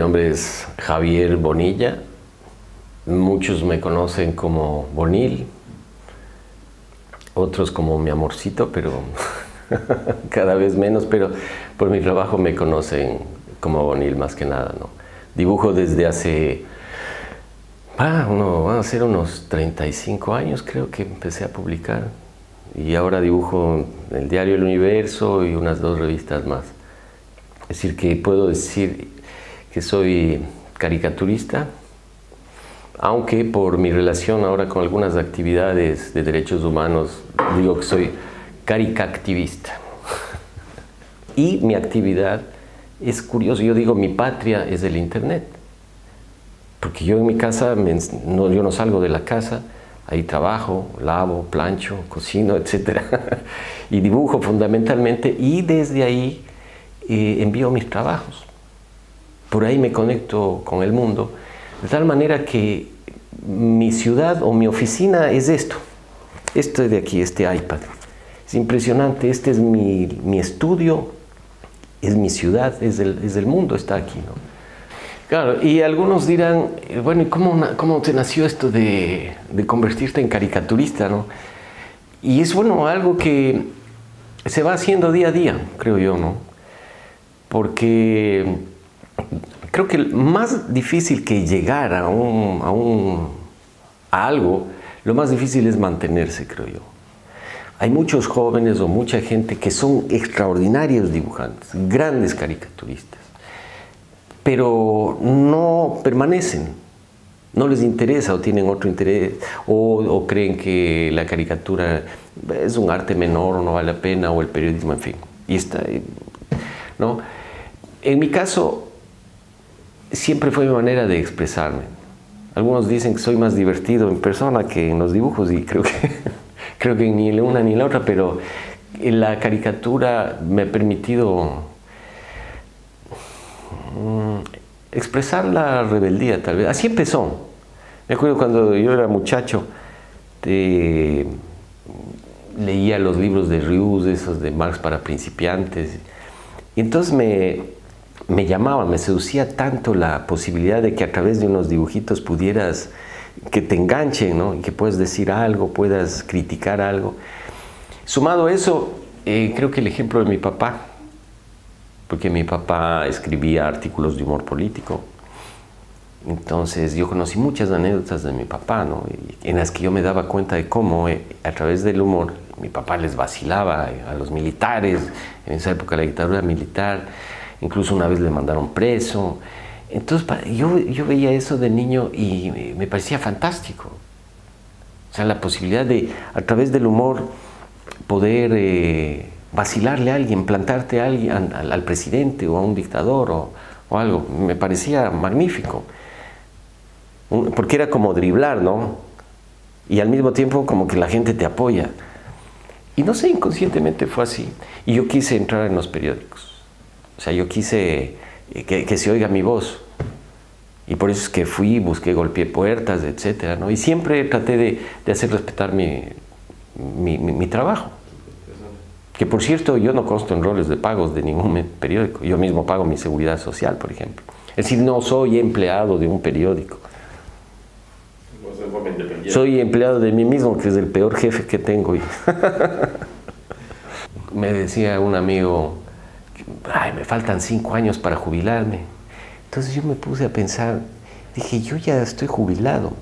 nombre es Javier Bonilla. Muchos me conocen como Bonil, otros como mi amorcito, pero cada vez menos, pero por mi trabajo me conocen como Bonil más que nada, ¿no? Dibujo desde hace, van a ser unos 35 años creo que empecé a publicar, y ahora dibujo en el diario El Universo y unas 2 revistas más. Es decir, que puedo decir que soy caricaturista, aunque por mi relación ahora con algunas actividades de derechos humanos digo que soy caricactivista. Y mi actividad es curioso, yo digo mi patria es el internet, porque yo en mi casa, yo no salgo de la casa, ahí trabajo, lavo, plancho, cocino, etc. Y dibujo fundamentalmente, y desde ahí envío mis trabajos. Por ahí me conecto con el mundo, de tal manera que mi ciudad o mi oficina es esto de aquí, este iPad. Es impresionante, este es mi estudio, es mi ciudad, es el mundo, está aquí, ¿no? Claro, y algunos dirán, bueno, ¿y cómo te nació esto de convertirte en caricaturista, ¿no? Y es, bueno, algo que se va haciendo día a día, creo yo, ¿no? Porque creo que más difícil que llegar a algo, lo más difícil es mantenerse, creo yo. Hay muchos jóvenes o mucha gente que son extraordinarios dibujantes, grandes caricaturistas, pero no permanecen, no les interesa o tienen otro interés, o creen que la caricatura es un arte menor o no vale la pena, o el periodismo, en fin. Y está, ¿no? En mi caso, siempre fue mi manera de expresarme. Algunos dicen que soy más divertido en persona que en los dibujos, y creo que ni la una ni la otra, pero la caricatura me ha permitido expresar la rebeldía, tal vez. Así empezó. Me acuerdo cuando yo era muchacho, leía los libros de Rius, esos de Marx para principiantes, y entonces me llamaba, me seducía tanto la posibilidad de que a través de unos dibujitos pudieras, que te enganchen, ¿no? Y que puedas decir algo, puedas criticar algo. Sumado a eso, creo que el ejemplo de mi papá, porque mi papá escribía artículos de humor político, entonces yo conocí muchas anécdotas de mi papá, ¿no? En las que yo me daba cuenta de cómo a través del humor mi papá les vacilaba a los militares, en esa época la dictadura militar, incluso una vez le mandaron preso. Entonces yo veía eso de niño y me parecía fantástico. O sea, la posibilidad de, a través del humor, poder vacilarle a alguien, plantarte a alguien, al presidente o a un dictador o algo, me parecía magnífico. Porque era como driblar, ¿no? Y al mismo tiempo como que la gente te apoya. Y no sé, inconscientemente fue así. Y yo quise entrar en los periódicos. O sea, yo quise que se oiga mi voz. Y por eso es que fui, busqué, golpeé puertas, etcétera, ¿no? Y siempre traté de hacer respetar mi trabajo. Que por cierto, yo no consto en roles de pagos de ningún periódico. Yo mismo pago mi seguridad social, por ejemplo. Es decir, no soy empleado de un periódico. Soy empleado de mí mismo, que es el peor jefe que tengo. Me decía un amigo, ay, me faltan 5 años para jubilarme. Entonces yo me puse a pensar, dije, yo ya estoy jubilado.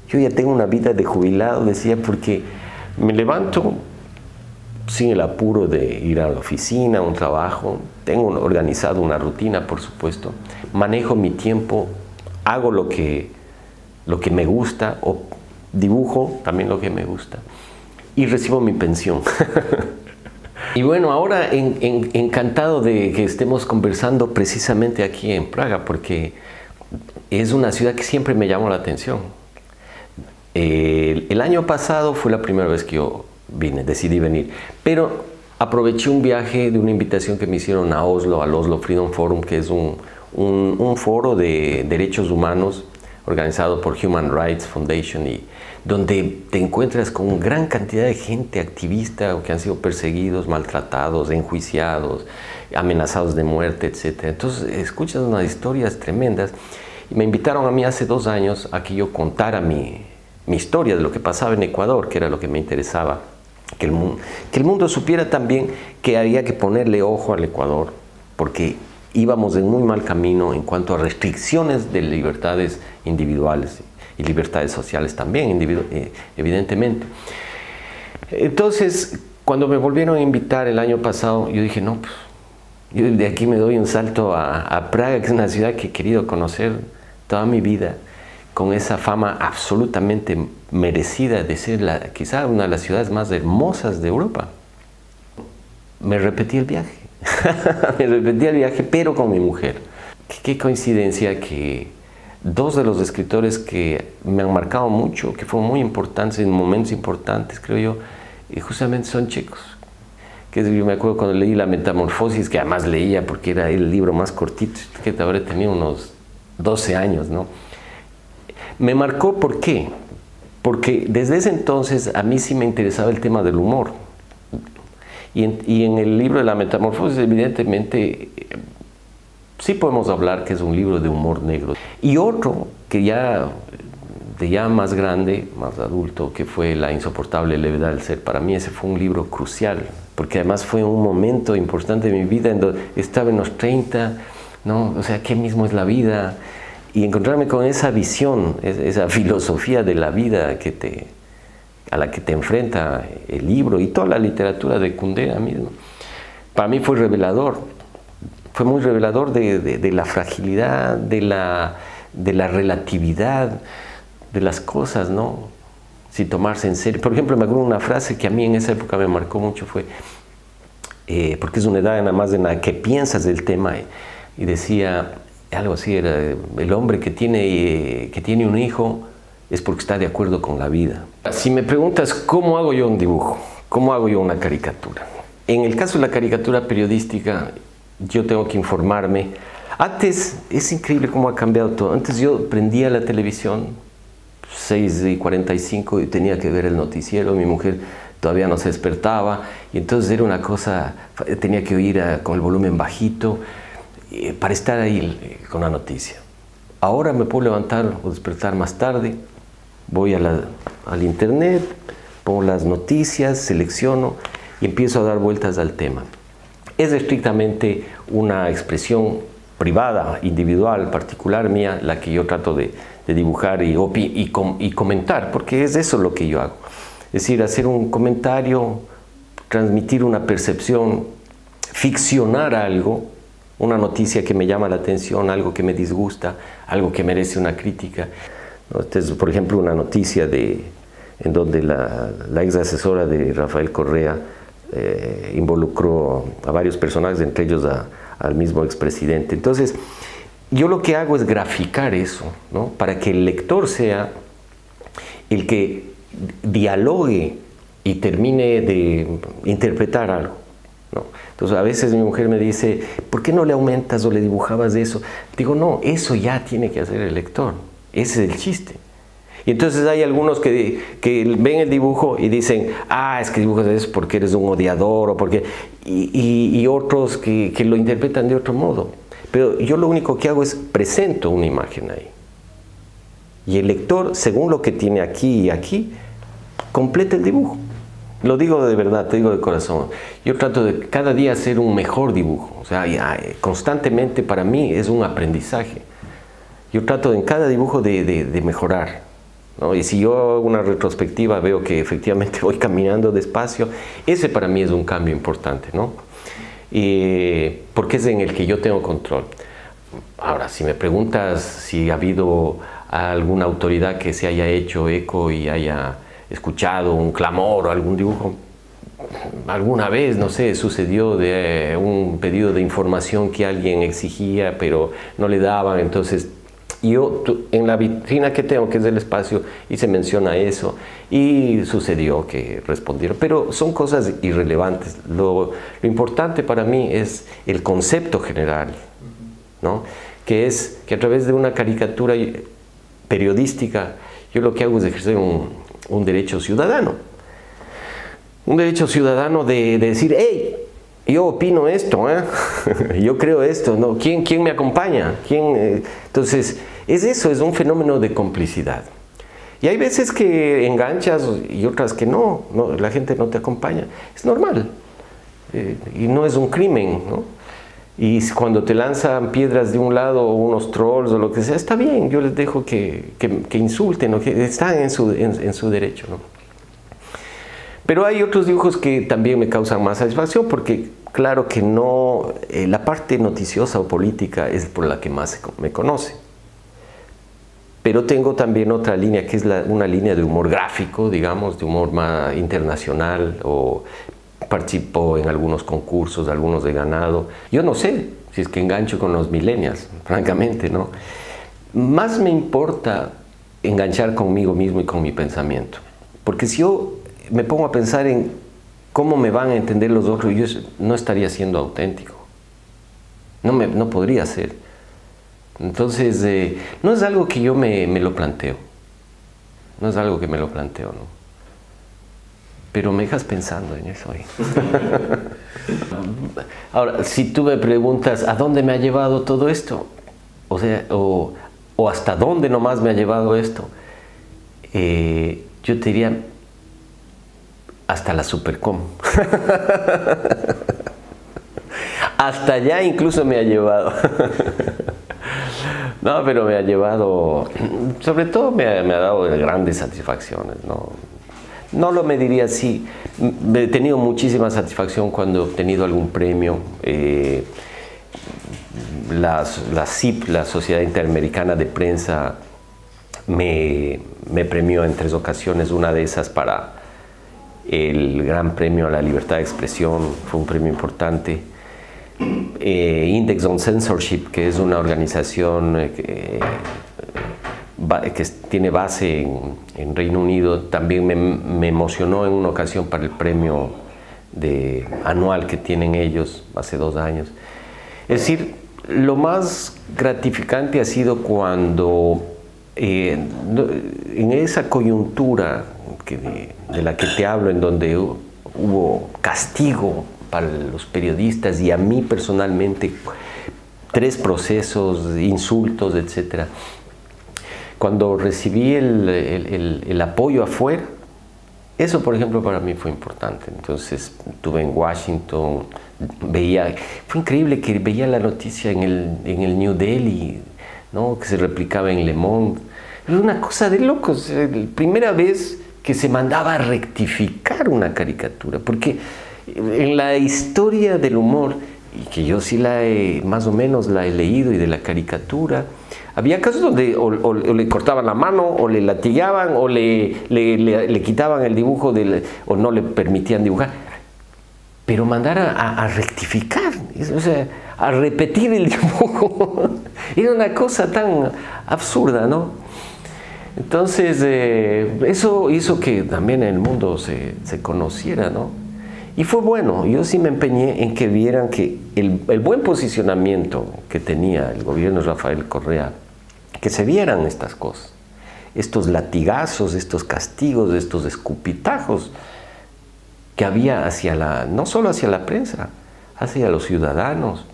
Yo ya tengo una vida de jubilado, decía, porque me levanto sin el apuro de ir a la oficina, a un trabajo. Tengo organizado una rutina, por supuesto. Manejo mi tiempo, hago lo que me gusta, o dibujo también lo que me gusta, y recibo mi pensión. Y bueno, ahora encantado de que estemos conversando precisamente aquí en Praga, porque es una ciudad que siempre me llamó la atención. El año pasado fue la primera vez que yo decidí venir, pero aproveché un viaje de una invitación que me hicieron a Oslo, al Oslo Freedom Forum, que es un foro de derechos humanos organizado por Human Rights Foundation, y donde te encuentras con gran cantidad de gente activista que han sido perseguidos, maltratados, enjuiciados, amenazados de muerte, etc. Entonces escuchas unas historias tremendas, y me invitaron a mí hace 2 años a que yo contara mi historia de lo que pasaba en Ecuador, que era lo que me interesaba, que el mundo supiera también que había que ponerle ojo al Ecuador, porque íbamos en muy mal camino en cuanto a restricciones de libertades individuales y libertades sociales también, evidentemente. Entonces, cuando me volvieron a invitar el año pasado, yo dije, no, pues, yo de aquí me doy un salto a Praga, que es una ciudad que he querido conocer toda mi vida, con esa fama absolutamente merecida de ser quizá una de las ciudades más hermosas de Europa. Me repetí el viaje, me repetí el viaje, pero con mi mujer. Qué coincidencia que 2 de los escritores que me han marcado mucho, que fueron muy importantes en momentos importantes, creo yo, justamente son checos. Yo me acuerdo cuando leí La Metamorfosis, que además leía porque era el libro más cortito, que habré tenido unos 12 años, ¿no? Me marcó, ¿por qué? Porque desde ese entonces a mí sí me interesaba el tema del humor. Y en el libro de La Metamorfosis, evidentemente, sí podemos hablar que es un libro de humor negro. Y otro que ya más grande, más adulto, que fue La insoportable levedad del ser. Para mí ese fue un libro crucial, porque además fue un momento importante de mi vida en donde estaba en los 30, ¿no? O sea, ¿qué mismo es la vida? Y encontrarme con esa visión, esa filosofía de la vida a la que te enfrenta el libro y toda la literatura de Kundera mismo. Para mí fue revelador, fue muy revelador de la fragilidad, de la relatividad de las cosas, ¿no? Sin tomarse en serio. Por ejemplo, me acuerdo una frase que a mí en esa época me marcó mucho, fue, porque es una edad nada más en la que piensas del tema, y decía algo así, era, el hombre que tiene un hijo es porque está de acuerdo con la vida. Si me preguntas cómo hago yo un dibujo, cómo hago yo una caricatura, en el caso de la caricatura periodística, yo tengo que informarme. Antes, es increíble cómo ha cambiado todo. Antes yo prendía la televisión, 6:45, y tenía que ver el noticiero. Mi mujer todavía no se despertaba, y entonces era una cosa, tenía que oír con el volumen bajito para estar ahí con la noticia. Ahora me puedo levantar o despertar más tarde, voy al internet, pongo las noticias, selecciono y empiezo a dar vueltas al tema. Es estrictamente una expresión privada, individual, particular mía, la que yo trato de dibujar y comentar, porque es eso lo que yo hago. Es decir, hacer un comentario, transmitir una percepción, ficcionar algo, una noticia que me llama la atención, algo que me disgusta, algo que merece una crítica. Esta es, por ejemplo, una noticia en donde la ex asesora de Rafael Correa involucró a varios personajes, entre ellos al mismo expresidente. Entonces, yo lo que hago es graficar eso, ¿no? Para que el lector sea el que dialogue y termine de interpretar algo, ¿no? Entonces, a veces mi mujer me dice, ¿por qué no le aumentas o le dibujabas eso? Digo, no, eso ya tiene que hacer el lector, ese es el chiste. Y entonces hay algunos que ven el dibujo y dicen, ah, es que dibujas eso porque eres un odiador, o porque... y otros que lo interpretan de otro modo. Pero yo lo único que hago es presento una imagen ahí. Y el lector, según lo que tiene aquí y aquí, completa el dibujo. Lo digo de verdad, te digo de corazón. Yo trato de cada día hacer un mejor dibujo. O sea, constantemente para mí es un aprendizaje. Yo trato en cada dibujo de mejorar, ¿no? Y si yo hago una retrospectiva, veo que efectivamente voy caminando despacio, ese para mí es un cambio importante, ¿no? Porque es en el que yo tengo control. Ahora, si me preguntas si ha habido alguna autoridad que se haya hecho eco y haya escuchado un clamor o algún dibujo, alguna vez, no sé, sucedió de un pedido de información que alguien exigía pero no le daban, entonces yo en la vitrina que tengo, que es del espacio, y se menciona eso, y sucedió que respondieron, pero son cosas irrelevantes. Lo importante para mí es el concepto general, ¿no? Que es que a través de una caricatura periodística, yo lo que hago es ejercer un derecho ciudadano. Un derecho ciudadano de decir, hey, yo opino esto, yo creo esto, ¿no? ¿Quién me acompaña? Entonces, es eso, es un fenómeno de complicidad. Y hay veces que enganchas y otras que no, la gente no te acompaña. Es normal. Y no es un crimen, ¿no? Y cuando te lanzan piedras de un lado o unos trolls o lo que sea, está bien, yo les dejo que insulten, o que están en su derecho, ¿no? Pero hay otros dibujos que también me causan más satisfacción porque claro que no, la parte noticiosa o política es por la que más me conoce. Pero tengo también otra línea que es una línea de humor gráfico, digamos, de humor más internacional, o participo en algunos concursos, algunos he ganado. Yo no sé si es que engancho con los millennials, francamente, ¿no? Más me importa enganchar conmigo mismo y con mi pensamiento. Porque si yo me pongo a pensar en cómo me van a entender los otros, yo no estaría siendo auténtico. No podría ser. Entonces, no es algo que yo me lo planteo. No es algo que me lo planteo, ¿no? Pero me dejas pensando en eso ahí. Ahora, si tú me preguntas, ¿a dónde me ha llevado todo esto? O sea, o hasta dónde nomás me ha llevado esto. Yo te diría, hasta la Supercom. Hasta allá incluso me ha llevado. No, pero me ha llevado, sobre todo me ha dado grandes satisfacciones, ¿no? No lo mediría así. He tenido muchísima satisfacción cuando he obtenido algún premio. La SIP, la Sociedad Interamericana de Prensa, me premió en 3 ocasiones, una de esas para el Gran Premio a la Libertad de Expresión, fue un premio importante. Index on Censorship, que es una organización que tiene base en Reino Unido, también me emocionó en una ocasión para el premio anual que tienen ellos hace 2 años. Es decir, lo más gratificante ha sido cuando en esa coyuntura de la que te hablo, en donde hubo castigo para los periodistas y a mí personalmente, 3 procesos, insultos, etc. Cuando recibí el apoyo afuera, eso por ejemplo para mí fue importante. Entonces estuve en Washington, fue increíble que veía la noticia en el New Delhi, ¿no? Que se replicaba en Le Monde. Era una cosa de locos, primera vez que se mandaba a rectificar una caricatura, porque en la historia del humor, y que yo sí más o menos la he leído, y de la caricatura, había casos donde o le cortaban la mano, o le latigaban, o le quitaban el dibujo, o no le permitían dibujar. Pero mandar a rectificar, o sea, a repetir el dibujo, era una cosa tan absurda, ¿no? Entonces, eso hizo que también el mundo se conociera, ¿no? Y fue bueno. Yo sí me empeñé en que vieran que el buen posicionamiento que tenía el gobierno de Rafael Correa, que se vieran estas cosas, estos latigazos, estos castigos, estos escupitajos que había no solo hacia la prensa, hacia los ciudadanos,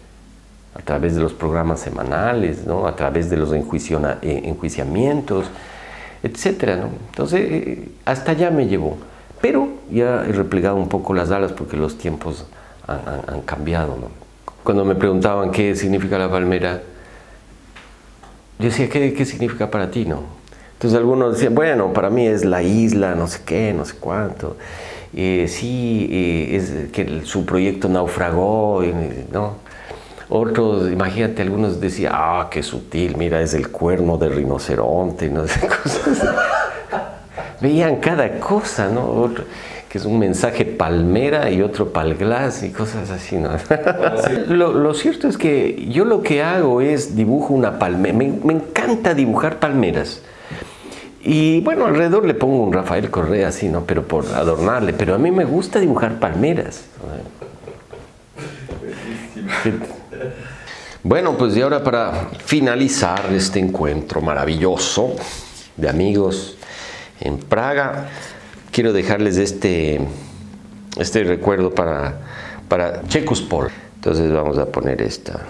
a través de los programas semanales, ¿no? A través de los enjuiciamientos, etcétera, ¿no? Entonces, hasta allá me llevó. Pero ya he replegado un poco las alas porque los tiempos han cambiado, ¿no? Cuando me preguntaban qué significa la palmera, yo decía, ¿qué significa para ti, no? Entonces algunos decían, bueno, para mí es la isla, no sé qué, no sé cuánto. Sí, es que su proyecto naufragó, ¿no? Otros, imagínate, algunos decían, ah, qué sutil, mira, es el cuerno del rinoceronte, no sé, cosas. Veían cada cosa, ¿no? Otro, que es un mensaje palmera y otro palglass y cosas así, ¿no? Lo cierto es que yo lo que hago es dibujo una palmera. Me encanta dibujar palmeras. Y bueno, alrededor le pongo un Rafael Correa así, ¿no? Pero por adornarle. Pero a mí me gusta dibujar palmeras. Bueno, pues y ahora para finalizar este encuentro maravilloso, de amigos en Praga. Quiero dejarles este recuerdo para Chekuspol. Entonces vamos a poner esta.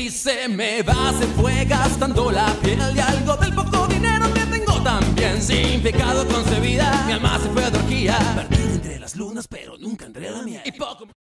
Se me va, se fue gastando la piel de algo del poco dinero que tengo también. Sin pecado concebida, mi alma se fue a Turquía.